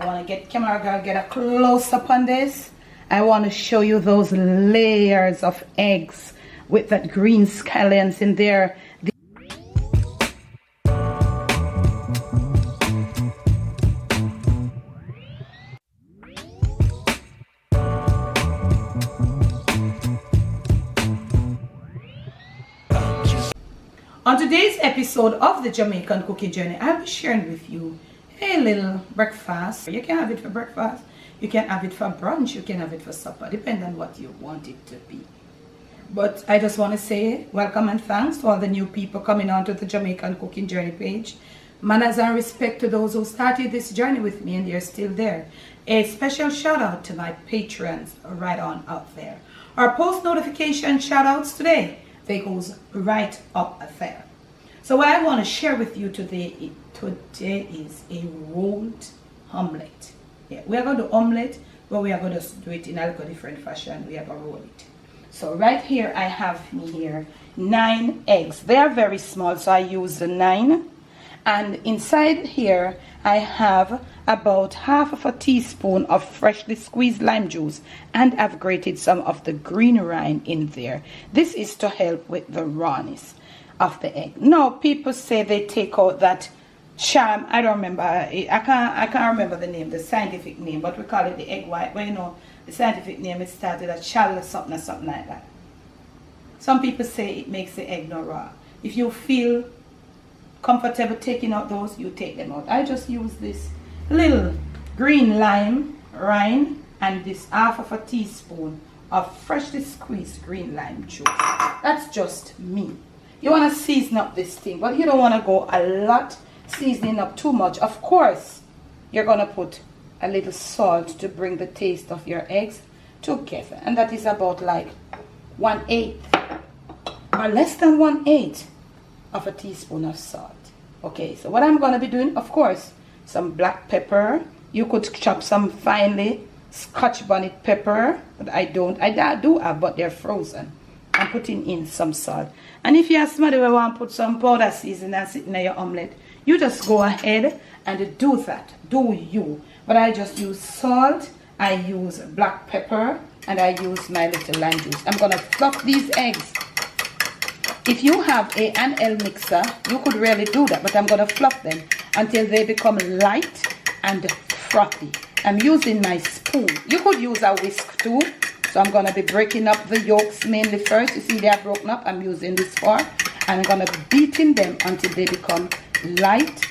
I want to get camera girl, get a close up on this. I want to show you those layers of eggs with that green scallions in there. On today's episode of the Jamaican Cooking Journey, I'll be sharing with you a little breakfast. You can have it for breakfast, you can have it for brunch, you can have it for supper, depending on what you want it to be. But I just want to say welcome and thanks to all the new people coming onto the Jamaican Cooking Journey page. Manners and respect to those who started this journey with me and they're still there. A special shout out to my patrons right on out there. Our post notification shout outs today, they goes right up there. So what I want to share with you today is a rolled omelette. Yeah, we are going to omelette, but we are going to do it in a little different fashion. We are going to roll it. So right here I have me here 9 eggs. They are very small, so I use the 9. And inside here I have about half of a teaspoon of freshly squeezed lime juice, and I've grated some of the green rind in there. This is to help with the rawness of the egg. Now people say they take out that charm. I don't remember. I can't remember the name, the scientific name, but we call it the egg white. But you know, the scientific name is started at shell or something like that. Some people say it makes the egg not raw. If you feel comfortable taking out those, you take them out. I just use this little green lime rind and this half of a teaspoon of freshly squeezed green lime juice. That's just me. You want to season up this thing, but you don't want to go a lot seasoning up too much. Of course, you're going to put a little salt to bring the taste of your eggs together, and that is about like 1/8 or less than 1/8 of a teaspoon of salt. Okay, so what I'm going to be doing, of course, some black pepper. You could chop some finely Scotch bonnet pepper, but I do have, but they're frozen. I'm putting in some salt. And if you have somebody who want to put some powder seasoning and sit in your omelette, you just go ahead and do that. Do you. But I just use salt, I use black pepper, and I use my little lime juice. I'm going to fluff these eggs. If you have a L mixer, you could really do that, but I'm going to fluff them until they become light and frothy. I'm using my spoon. You could use a whisk too. So I'm going to be breaking up the yolks mainly first. You see they are broken up. I'm using this fork. And I'm going to be beating them until they become light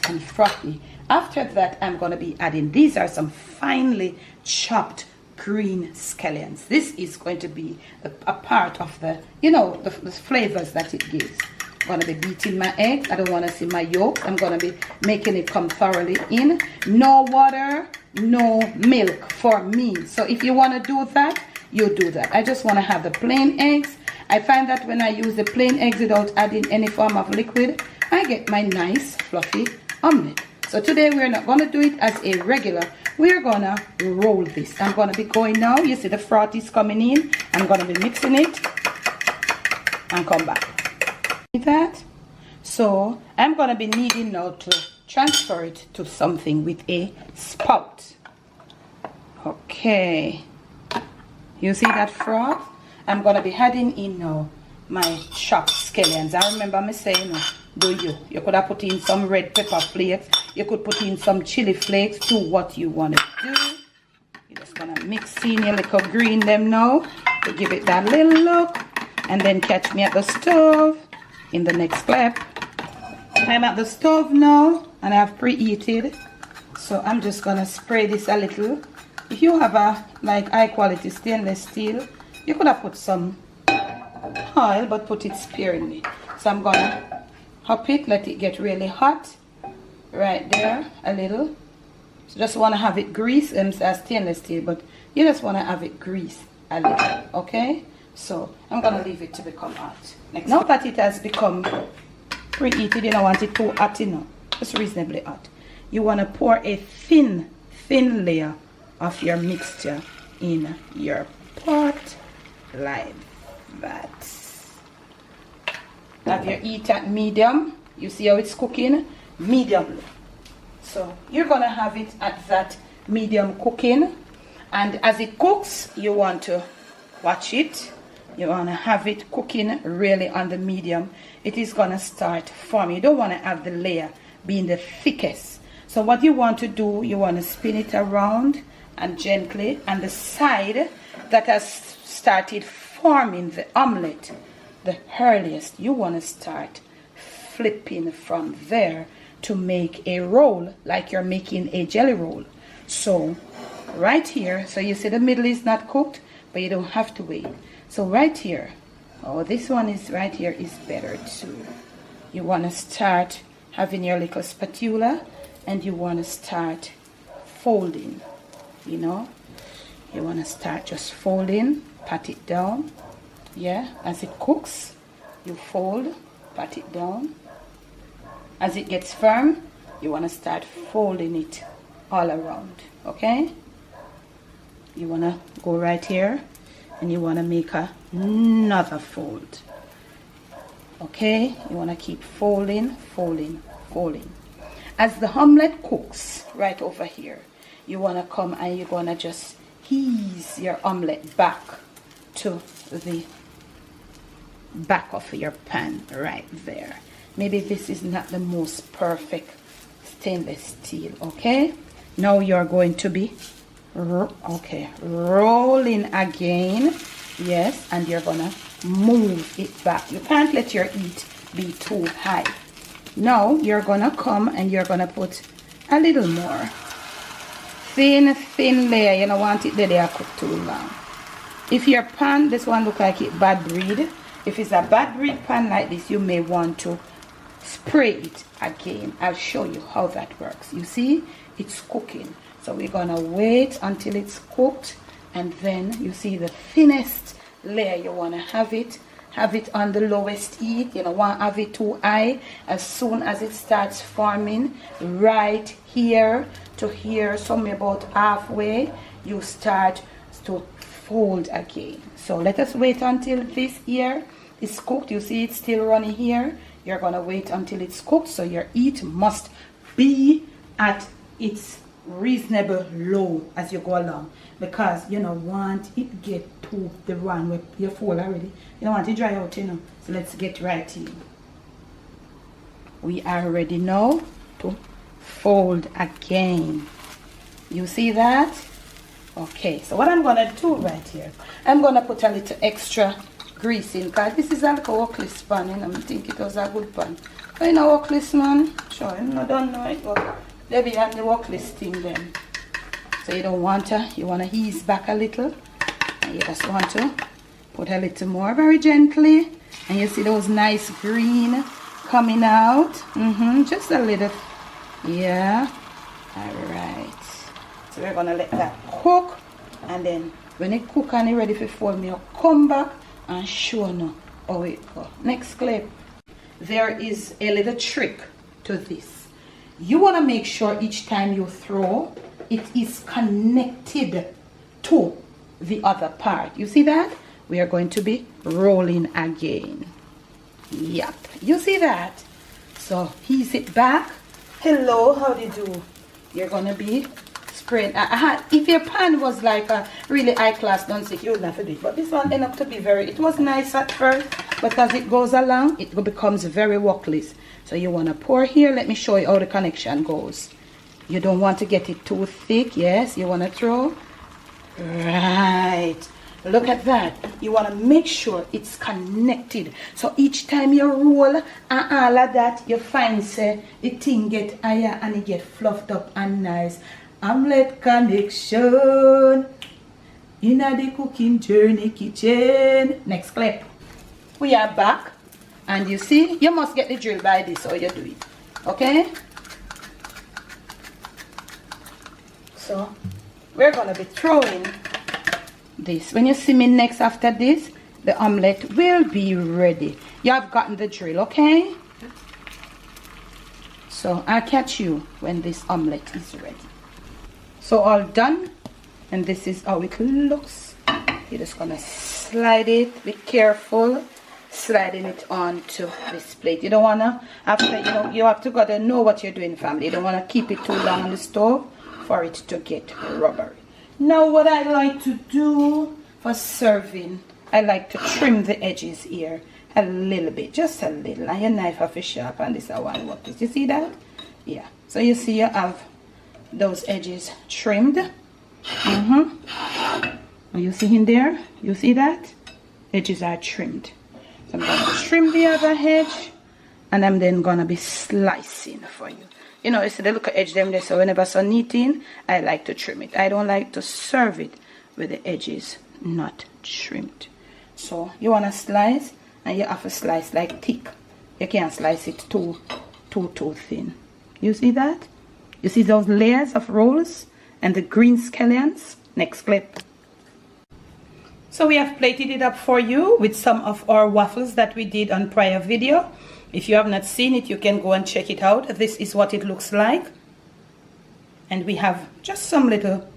and frothy. After that, I'm going to be adding, these are some finely chopped green scallions. This is going to be a part of the, you know, the flavors that it gives. I'm going to be beating my egg. I don't want to see my yolk. I'm going to be making it come thoroughly in. No water, no milk for me. So if you want to do that, you do that. I just want to have the plain eggs. I find that when I use the plain eggs without adding any form of liquid, I get my nice fluffy omelette. So today we're not going to do it as a regular. We're going to roll this. I'm going to be going now. You see the froth is coming in. I'm going to be mixing it and come back. That. So I'm going to be needing now to transfer it to something with a spout. Okay. You see that froth? I'm going to be adding in now my chopped scallions. I remember me saying, do you could have put in some red pepper flakes. You could put in some chili flakes. Do what you want to do. You're just going to mix in your little green them now to give it that little look. And then catch me at the stove in the next clip. I'm at the stove now and I've preheated. So I'm just going to spray this a little. If you have a like high quality stainless steel, you could have put some oil, but put it sparingly. So I'm going to hop it, let it get really hot. Right there, a little. So just want to have it greased, stainless steel, but you just want to have it greased a little, okay? So I'm going to leave it to become hot. Next, now that it has become preheated, you don't want it too hot enough, just reasonably hot. You want to pour a thin layer of your mixture in your pot like that. Have your heat at medium. You see how it's cooking? Medium. So you're gonna have it at that medium cooking, and as it cooks, you want to watch it. You want to have it cooking really on the medium. It is gonna start forming. You don't want to have the layer being the thickest. So what you want to do, you want to spin it around and gently, and the side that has started forming the omelette, the earliest, you want to start flipping from there to make a roll like you're making a jelly roll. So right here, so you see the middle is not cooked, but you don't have to wait. So right here, oh, this one is right here is better too. You want to start having your little spatula, and you want to start folding, you know. You want to start just folding, pat it down. Yeah, as it cooks, you fold, pat it down. As it gets firm, you want to start folding it all around, okay? You want to go right here, and you want to make another fold, okay? You want to keep folding, folding, folding. As the omelette cooks right over here, you want to come and you're going to just ease your omelette back to the back of your pan right there. Maybe this is not the most perfect stainless steel, okay? Now you're going to be rolling again. Yes, and you're gonna move it back. You can't let your heat be too high. Now you're gonna come and you're gonna put a little more thin layer. You don't want it there cooked too long. If your pan, this one look like it bad breed, if it's a bad breed pan like this, you may want to spray it again. I'll show you how that works. You see, it's cooking. So we're gonna wait until it's cooked, and then you see the thinnest layer, you want to have it on the lowest heat. You don't want to have it too high. As soon as it starts forming right here to here, somewhere about halfway, you start to fold again. So let us wait until this here is cooked. You see it's still running here. You're gonna wait until it's cooked, so your heat must be at its reasonable low as you go along, because you don't want it get to the one where you fold already. You don't want it dry out, you know. So let's get right in. We are ready now to fold again. You see that? Okay, so what I'm gonna do right here, I'm gonna put a little extra grease in, because this is a little woklis pan, and I think it was a good pan. But you know woklis, man, sure, I don't know it, but there be on the woklis thing then. So you don't want to, you want to ease back a little, and you just want to put a little more very gently, and you see those nice green coming out. Just a little, yeah. All right, so we're gonna let that cook, and then when it cook and it's ready for fold, me, I'll come back and show you how it go. Next clip. There is a little trick to this. You want to make sure each time you throw, it is connected to the other part. You see that? We are going to be rolling again. Yep, you see that? So ease it back. Hello, how do you do? You're going to be spraying. If your pan was like a really high class non-stick, you wouldn't have to do it. But this one ended up to be it was nice at first, but as it goes along, it becomes very wokless. So you want to pour here. Let me show you how the connection goes. You don't want to get it too thick. Yes, you want to throw. Right. Look at that. You want to make sure it's connected. So each time you roll and all of that, you find say the thing get higher and it get fluffed up and nice. Omelette connection in the cooking journey kitchen. Next clip. We are back. And you see, you must get the drill by this, how you do it. Okay? So, we're going to be throwing this. When you see me next after this, the omelette will be ready. You have gotten the drill, okay? So, I'll catch you when this omelette is ready. So, all done. And this is how it looks. You're just going to slide it. Be careful. sliding it onto this plate. You don't want to, after, you have to gotta know what you're doing, family. You don't want to keep it too long on the stove for it to get rubbery. Now what I like to do for serving, I like to trim the edges here a little bit, just a little. And your knife have to sharp, and this I want to work this. You see that? Yeah. So you see you have those edges trimmed. You see in there? You see that? Edges are trimmed. So I'm going to trim the other edge, and I'm then going to be slicing for you. You know, you see the little edge them there, so whenever it's neat in, I like to trim it. I don't like to serve it with the edges not trimmed. So you want to slice, and you have to slice like thick. You can't slice it too thin. You see that? You see those layers of rolls and the green scallions? Next clip. So we have plated it up for you with some of our waffles that we did on prior video. If you have not seen it, you can go and check it out. This is what it looks like. And we have just some little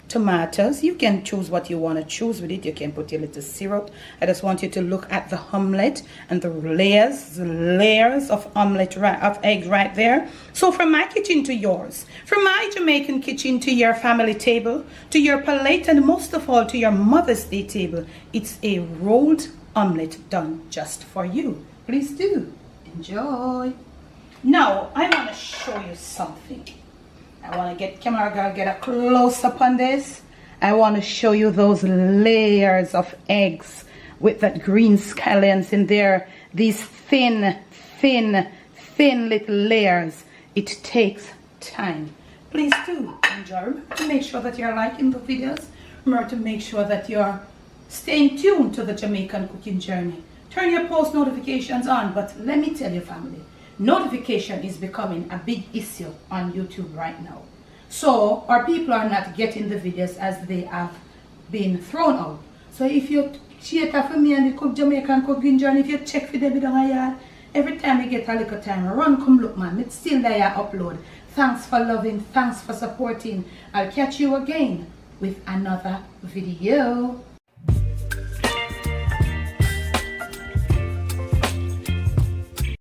tomatoes. You can choose what you want to choose with it. You can put your little syrup. I just want you to look at the omelette and the layers of omelette, of egg right there. So from my kitchen to yours, from my Jamaican kitchen to your family table, to your plate, and most of all to your Mother's Day table, it's a rolled omelette done just for you. Please do enjoy. Now I want to show you something. I want to get camera girl, get a close up on this. I want to show you those layers of eggs with that green scallions in there. These thin little layers. It takes time. Please do enjoy. Remember to make sure that you're liking the videos. Remember to make sure that you're staying tuned to the Jamaican cooking journey. Turn your post notifications on. But let me tell you, family, notification is becoming a big issue on YouTube right now. So our people are not getting the videos as they have been thrown out. So if you cheat for me and the cook Jamaican cooking journey, if you check for them down a yard, every time you get a little time, run come look, man. It's still there upload. Thanks for loving, thanks for supporting. I'll catch you again with another video.